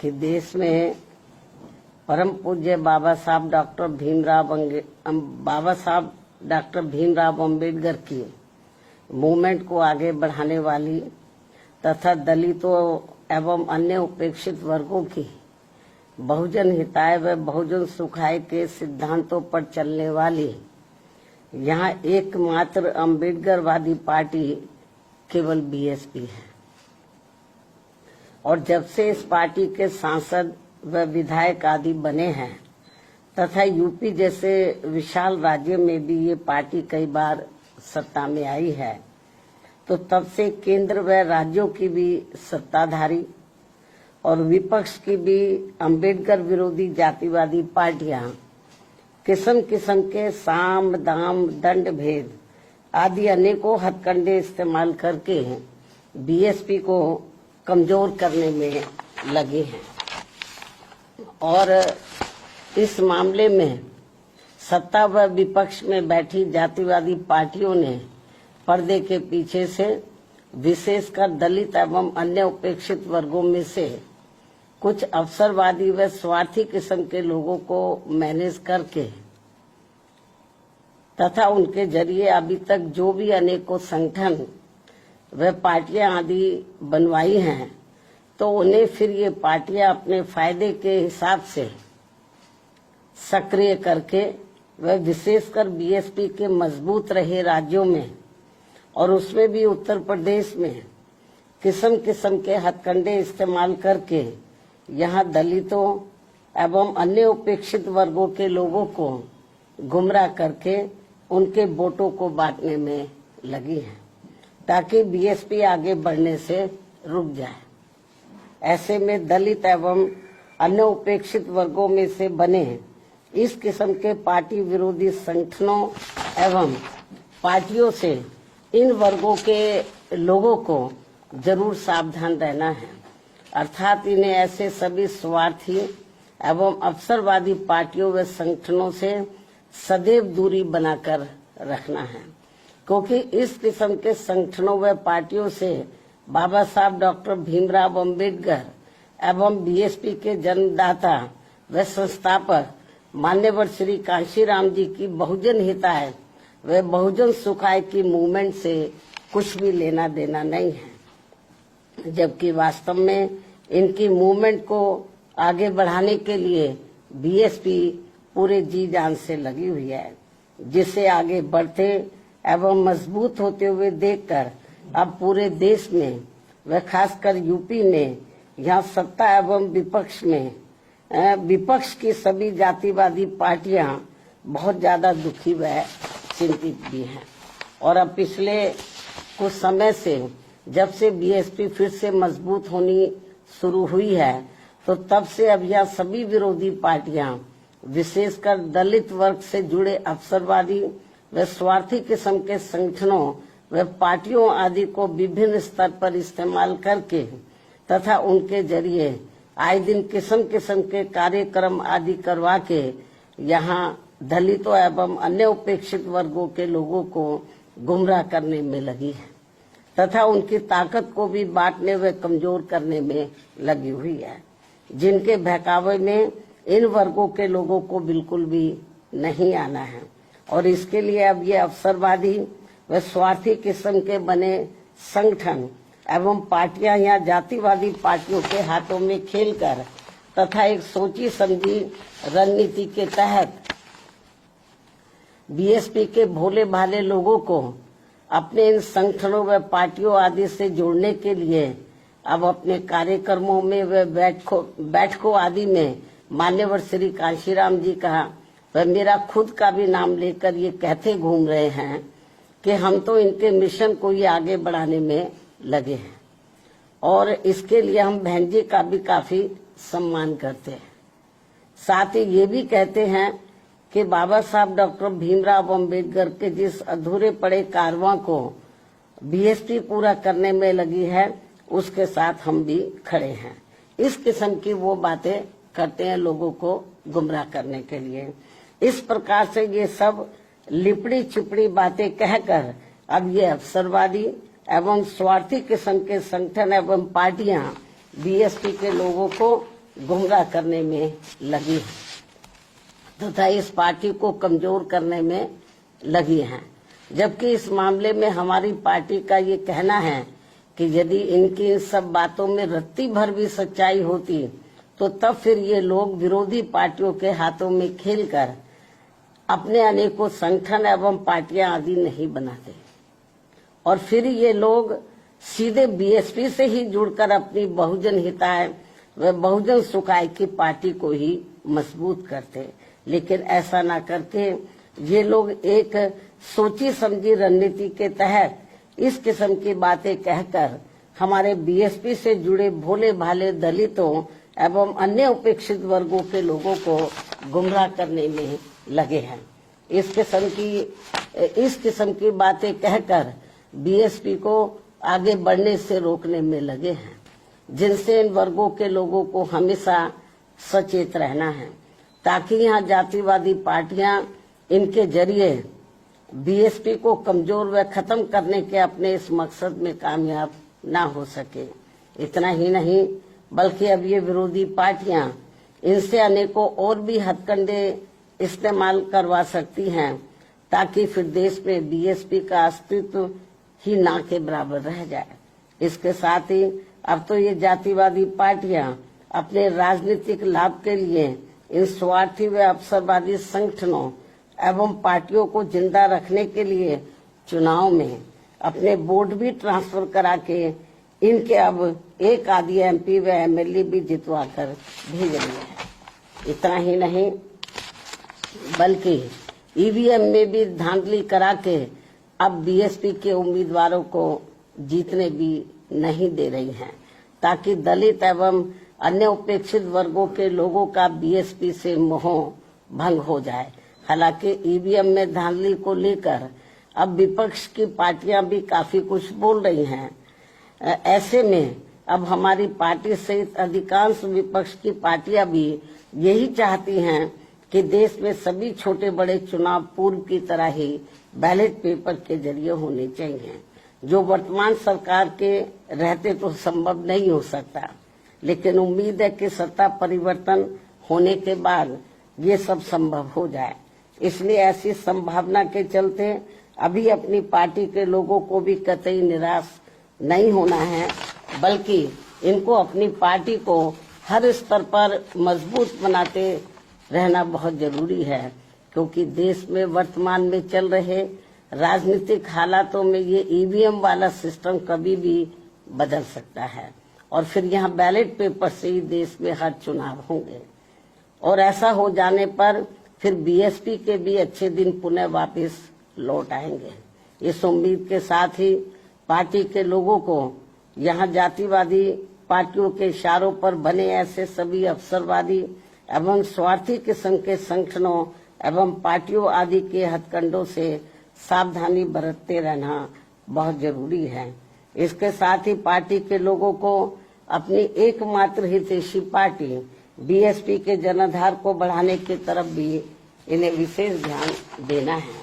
कि देश में परम पूज्य बाबा साहब डॉक्टर भीमराव अम्बेडकर की मूवमेंट को आगे बढ़ाने वाली तथा दलितों एवं अन्य उपेक्षित वर्गों की बहुजन हिताय व बहुजन सुखाय के सिद्धांतों पर चलने वाली यहाँ एकमात्र अम्बेडकरवादी पार्टी केवल बीएसपी है। और जब से इस पार्टी के सांसद व विधायक आदि बने हैं तथा यूपी जैसे विशाल राज्य में भी ये पार्टी कई बार सत्ता में आई है, तो तब से केंद्र व राज्यों की भी सत्ताधारी और विपक्ष की भी अम्बेडकर विरोधी जातिवादी पार्टियां किस्म किस्म के साम दाम दंड भेद आदि अनेकों हथकंडे इस्तेमाल करके बीएसपी को कमजोर करने में लगे हैं। और इस मामले में सत्ता व विपक्ष में बैठी जातिवादी पार्टियों ने पर्दे के पीछे से विशेषकर दलित एवं अन्य उपेक्षित वर्गों में से कुछ अवसरवादी व स्वार्थी किस्म के लोगों को मैनेज करके तथा उनके जरिए अभी तक जो भी अनेकों संगठन व पार्टियां आदि बनवाई हैं, तो उन्हें फिर ये पार्टियां अपने फायदे के हिसाब से सक्रिय करके व विशेषकर बीएसपी के मजबूत रहे राज्यों में और उसमें भी उत्तर प्रदेश में किस्म किस्म के हथकंडे इस्तेमाल करके यहाँ दलितों एवं अन्य उपेक्षित वर्गों के लोगों को गुमराह करके उनके वोटों को बांटने में लगी है ताकि बीएसपी आगे बढ़ने से रुक जाए। ऐसे में दलित एवं अन्य उपेक्षित वर्गों में से बने इस किस्म के पार्टी विरोधी संगठनों एवं पार्टियों से इन वर्गों के लोगों को जरूर सावधान रहना है, अर्थात इन्हें ऐसे सभी स्वार्थी एवं अवसरवादी पार्टियों व संगठनों से सदैव दूरी बनाकर रखना है, क्योंकि इस किस्म के संगठनों व पार्टियों से बाबा साहब डॉक्टर भीमराव अम्बेडकर एवं बीएसपी के जन्मदाता व संस्थापक मान्यवर श्री कांशीराम जी की बहुजन हिताय व बहुजन सुखाय की मूवमेंट से कुछ भी लेना देना नहीं है, जबकि वास्तव में इनकी मूवमेंट को आगे बढ़ाने के लिए बीएसपी पूरे जी जान से लगी हुई है, जिसे आगे बढ़ते एवं मजबूत होते हुए देखकर अब पूरे देश में व खासकर यूपी में यहाँ सत्ता एवं विपक्ष की सभी जातिवादी पार्टियां बहुत ज्यादा दुखी व चिंतित भी हैं। और अब पिछले कुछ समय से जब से बीएसपी फिर से मजबूत होनी शुरू हुई है, तो तब से अब यह सभी विरोधी पार्टियां विशेषकर दलित वर्ग से जुड़े अवसरवादी व स्वार्थी किस्म के संगठनों व पार्टियों आदि को विभिन्न स्तर पर इस्तेमाल करके तथा उनके जरिए आए दिन किस्म किस्म के कार्यक्रम आदि करवा के यहाँ दलितों एवं अन्य उपेक्षित वर्गों के लोगों को गुमराह करने में लगी है तथा उनकी ताकत को भी बांटने व कमजोर करने में लगी हुई है, जिनके बहकावे में इन वर्गों के लोगों को बिल्कुल भी नहीं आना है। और इसके लिए अब ये अवसरवादी व स्वार्थी किस्म के बने संगठन एवं पार्टियां यहाँ जातिवादी पार्टियों के हाथों में खेलकर तथा एक सोची समझी रणनीति के तहत बीएसपी के भोले भाले लोगों को अपने इन संगठनों व पार्टियों आदि से जोड़ने के लिए अब अपने कार्यक्रमों में व बैठकों आदि में मान्यवर श्री कांशीराम जी का व मेरा खुद का भी नाम लेकर ये कहते घूम रहे हैं कि हम तो इनके मिशन को ही आगे बढ़ाने में लगे हैं और इसके लिए हम बहन जी का भी काफी सम्मान करते हैं। साथ ही ये भी कहते हैं कि बाबा साहब डॉक्टर भीमराव अम्बेडकर के जिस अधूरे पड़े कारवां को बीएसपी पूरा करने में लगी है, उसके साथ हम भी खड़े हैं। इस किस्म की वो बातें करते हैं लोगों को गुमराह करने के लिए। इस प्रकार से ये सब लिपड़ी चिपड़ी बातें कहकर अब ये अवसरवादी एवं स्वार्थी किस्म के संगठन एवं पार्टियां बीएसपी के लोगों को गुमराह करने में लगी है तथा इस पार्टी को कमजोर करने में लगी हैं। जबकि इस मामले में हमारी पार्टी का ये कहना है कि यदि इनकी इन सब बातों में रत्ती भर भी सच्चाई होती तो तब फिर ये लोग विरोधी पार्टियों के हाथों में खेलकर अपने अनेकों संगठन एवं पार्टियां आदि नहीं बनाते और फिर ये लोग सीधे बीएसपी से ही जुड़कर अपनी बहुजन हिताय व बहुजन सुखाय की पार्टी को ही मजबूत करते। लेकिन ऐसा ना करके ये लोग एक सोची समझी रणनीति के तहत इस किस्म की बातें कहकर हमारे बीएसपी से जुड़े भोले भाले दलितों एवं अन्य उपेक्षित वर्गों के लोगों को गुमराह करने में लगे हैं। इस किस्म की बातें कहकर बीएसपी को आगे बढ़ने से रोकने में लगे हैं, जिनसे इन वर्गों के लोगों को हमेशा सचेत रहना है ताकि यहाँ जातिवादी पार्टियां इनके जरिए बीएसपी को कमजोर व खत्म करने के अपने इस मकसद में कामयाब ना हो सके। इतना ही नहीं बल्कि अब ये विरोधी पार्टियां इनसे अनेकों और भी हथकंडे इस्तेमाल करवा सकती हैं ताकि फिर देश में बीएसपी का अस्तित्व ही ना के बराबर रह जाए। इसके साथ ही अब तो ये जातिवादी पार्टियां अपने राजनीतिक लाभ के लिए इन स्वार्थी व अवसरवादी संगठनों एवं पार्टियों को जिंदा रखने के लिए चुनाव में अपने वोट भी ट्रांसफर करा के इनके अब एक आधी एमपी व एमएलए भी जितवा कर भेज रही है। इतना ही नहीं बल्कि ईवीएम में भी धांधली करा के अब बीएसपी के उम्मीदवारों को जीतने भी नहीं दे रही हैं ताकि दलित एवं अन्य उपेक्षित वर्गों के लोगों का बीएसपी से मोह भंग हो जाए। हालांकि ईवीएम में धांधली को लेकर अब विपक्ष की पार्टियां भी काफी कुछ बोल रही हैं। ऐसे में अब हमारी पार्टी सहित अधिकांश विपक्ष की पार्टियां भी यही चाहती हैं कि देश में सभी छोटे बड़े चुनाव पूर्व की तरह ही बैलेट पेपर के जरिए होने चाहिए, जो वर्तमान सरकार के रहते तो संभव नहीं हो सकता। लेकिन उम्मीद है कि सत्ता परिवर्तन होने के बाद ये सब संभव हो जाए। इसलिए ऐसी संभावना के चलते अभी अपनी पार्टी के लोगों को भी कतई निराश नहीं होना है, बल्कि इनको अपनी पार्टी को हर स्तर पर मजबूत बनाते रहना बहुत जरूरी है, क्योंकि देश में वर्तमान में चल रहे राजनीतिक हालातों में ये ईवीएम वाला सिस्टम कभी भी बदल सकता है और फिर यहाँ बैलेट पेपर से ही देश में हर चुनाव होंगे और ऐसा हो जाने पर फिर बीएसपी के भी अच्छे दिन पुनः वापस लौट आएंगे। इस उम्मीद के साथ ही पार्टी के लोगों को यहाँ जातिवादी पार्टियों के इशारों पर बने ऐसे सभी अवसरवादी एवं स्वार्थी किस्म के संगठनों एवं पार्टियों आदि के हथकंडों से सावधानी बरतते रहना बहुत जरूरी है। इसके साथ ही पार्टी के लोगों को अपनी एकमात्र हितैषी पार्टी बीएसपी के जनाधार को बढ़ाने की तरफ भी इन्हें विशेष ध्यान देना है,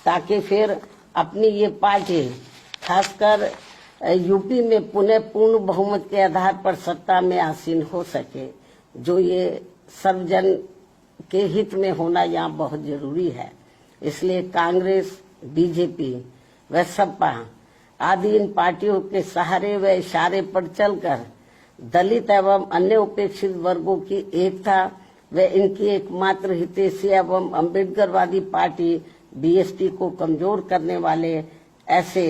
ताकि फिर अपनी ये पार्टी खासकर यूपी में पुनः पूर्ण बहुमत के आधार पर सत्ता में आसीन हो सके, जो ये सर्वजन के हित में होना यहाँ बहुत जरूरी है। इसलिए कांग्रेस, बीजेपी व सपा आदि इन पार्टियों के सहारे व इशारे पर चलकर दलित एवं अन्य उपेक्षित वर्गों की एकता व इनकी एकमात्र हितैषी एवं अम्बेडकरवादी पार्टी बीएसपी को कमजोर करने वाले ऐसे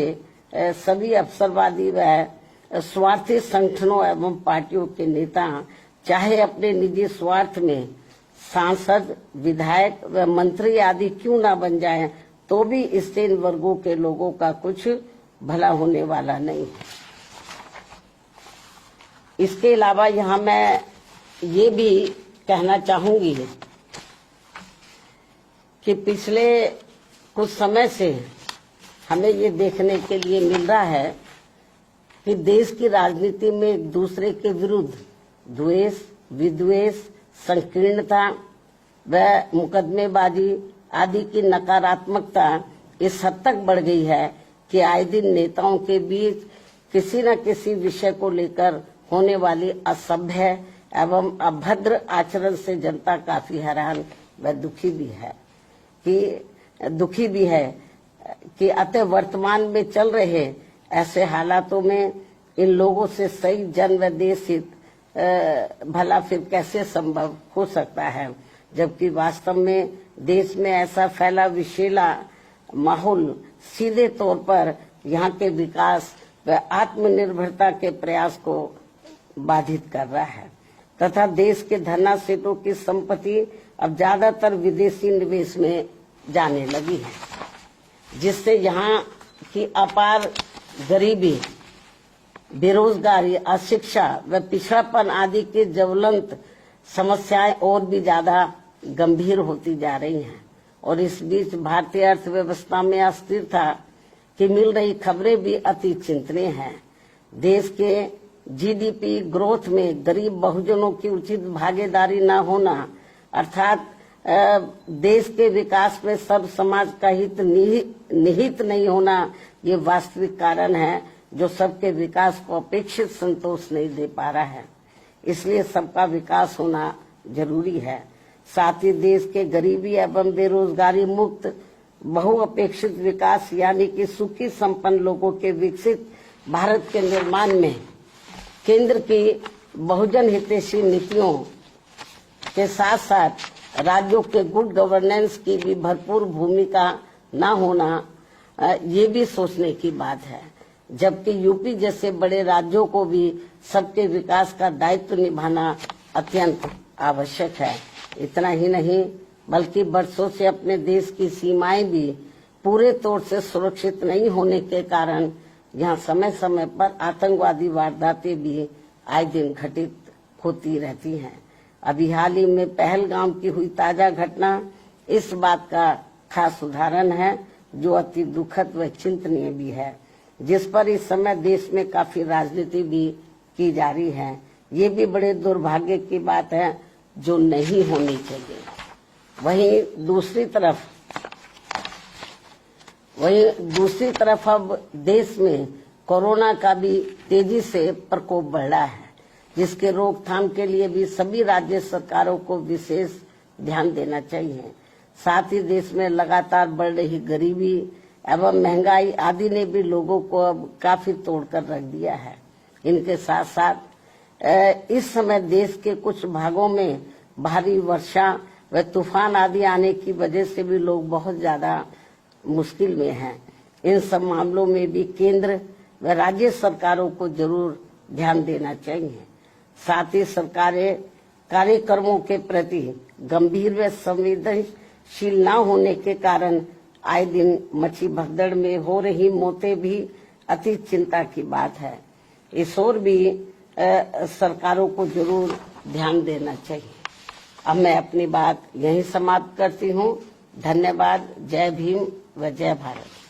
सभी अवसरवादी व स्वार्थी संगठनों एवं पार्टियों के नेता चाहे अपने निजी स्वार्थ में सांसद, विधायक व मंत्री आदि क्यों ना बन जाएं, तो भी इससे इन वर्गों के लोगों का कुछ भला होने वाला नहीं है। इसके अलावा यहाँ मैं ये भी कहना चाहूंगी कि पिछले कुछ समय से हमें ये देखने के लिए मिल रहा है कि देश की राजनीति में एक दूसरे के विरुद्ध द्वेष, विद्वेष, संकीर्णता व मुकदमेबाजी आदि की नकारात्मकता इस हद तक बढ़ गई है कि आए दिन नेताओं के बीच किसी न किसी विषय को लेकर होने वाली असभ्य एवं अभद्र आचरण से जनता काफी हैरान व दुखी भी है कि अतः वर्तमान में चल रहे ऐसे हालातों में इन लोगों से सही जन व देश हित भला फिर कैसे संभव हो सकता है, जबकि वास्तव में देश में ऐसा फैला विषैला माहौल सीधे तौर पर यहाँ के विकास व आत्मनिर्भरता के प्रयास को बाधित कर रहा है तथा देश के धनासेठों की संपत्ति अब ज्यादातर विदेशी निवेश में जाने लगी है, जिससे यहाँ की अपार गरीबी, बेरोजगारी, अशिक्षा व पिछड़ापन आदि की ज्वलंत समस्याएं और भी ज्यादा गंभीर होती जा रही हैं। और इस बीच भारतीय अर्थव्यवस्था में अस्थिरता की मिल रही खबरें भी अति चिंतनीय हैं। देश के जीडीपी ग्रोथ में गरीब बहुजनों की उचित भागीदारी न होना अर्थात देश के विकास में सब समाज का हित निहित नहीं होना, ये वास्तविक कारण है जो सबके विकास को अपेक्षित संतोष नहीं दे पा रहा है। इसलिए सबका विकास होना जरूरी है। साथ ही देश के गरीबी एवं बेरोजगारी मुक्त बहुअपेक्षित विकास यानी कि सुखी संपन्न लोगों के विकसित भारत के निर्माण में केंद्र की बहुजन हितैषी नीतियों के साथ साथ राज्यों के गुड गवर्नेंस की भी भरपूर भूमिका न होना, ये भी सोचने की बात है। जबकि यूपी जैसे बड़े राज्यों को भी सबके विकास का दायित्व निभाना अत्यंत आवश्यक है। इतना ही नहीं बल्कि वर्षों से अपने देश की सीमाएं भी पूरे तौर से सुरक्षित नहीं होने के कारण यहाँ समय समय पर आतंकवादी वारदातें भी आए दिन घटित होती रहती हैं। अभी हाल ही में पहलगाम की हुई ताजा घटना इस बात का खास उदाहरण है, जो अति दुखद व चिंतनीय भी है, जिस पर इस समय देश में काफी राजनीति भी की जा रही है। ये भी बड़े दुर्भाग्य की बात है जो नहीं होनी चाहिए। वहीं दूसरी तरफ अब देश में कोरोना का भी तेजी से प्रकोप बढ़ रहा है, जिसके रोकथाम के लिए भी सभी राज्य सरकारों को विशेष ध्यान देना चाहिए। साथ ही देश में लगातार बढ़ रही गरीबी एवं महंगाई आदि ने भी लोगों को अब काफी तोड़कर रख दिया है। इनके साथ साथ इस समय देश के कुछ भागों में भारी वर्षा व तूफान आदि आने की वजह से भी लोग बहुत ज्यादा मुश्किल में हैं। इन सब मामलों में भी केंद्र व राज्य सरकारों को जरूर ध्यान देना चाहिए। साथ ही सरकारें कार्यक्रमों के प्रति गंभीर व संवेदनशील न होने के कारण आए दिन मची भगदड़ में हो रही मौतें भी अति चिंता की बात है। इस ओर भी सरकारों को जरूर ध्यान देना चाहिए। अब मैं अपनी बात यहीं समाप्त करती हूँ। धन्यवाद। जय भीम व जय भारत।